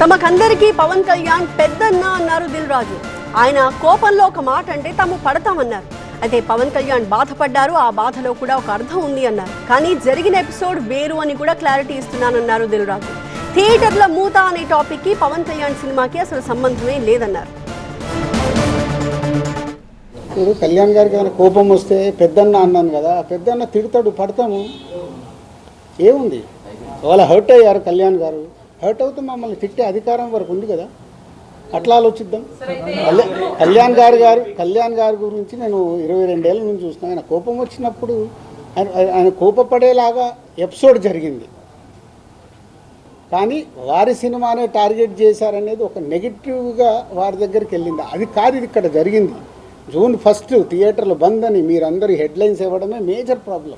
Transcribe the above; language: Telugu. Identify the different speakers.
Speaker 1: తమకందరికీ పవన్ కళ్యాణ్ పెద్దన్న అన్నారు దిల్ రాజు. ఆయన కోపంలో ఒక మాట అంటే తాము పడతామన్నారు. అయితే పవన్ కళ్యాణ్ బాధపడ్డారు, ఆ బాధలో కూడా ఒక అర్థం ఉంది అన్నారు. కానీ జరిగిన ఎపిసోడ్ వేరు అని కూడా క్లారిటీ ఇస్తున్నానన్నారు దిల్ రాజు. థియేటర్ల మూత అనే టాపిక్ కి పవన్ కళ్యాణ్ సినిమాకి అసలు సంబంధమే లేదన్నారు.
Speaker 2: కళ్యాణ్ గారికి ఏమైనా కోపం వస్తే పెద్దన్న అన్నాను కదా, పెద్దన్న తిడతాడు, పడతాము, ఏముంది. వాళ్ళ హర్ట్ అయ్యారు కళ్యాణ్ గారు, హర్ట్ అవుతూ మమ్మల్ని తిట్టే అధికారం వరకు ఉంది కదా, అట్లా ఆలోచిద్దాం. కళ్యాణ్ గారి గురించి నేను 22 ఏళ్ళ నుంచి చూస్తున్నాను. ఆయన కోపం వచ్చినప్పుడు ఆయన కోపపడేలాగా ఎపిసోడ్ జరిగింది, కానీ వారి సినిమానే టార్గెట్ చేశారనేది ఒక నెగిటివ్గా వారి దగ్గరికి వెళ్ళింది. అది కాదు ఇది ఇక్కడ జరిగింది. June 1 థియేటర్లు బంద్ అని మీరందరూ హెడ్లైన్స్ ఇవ్వడమే మేజర్ ప్రాబ్లం.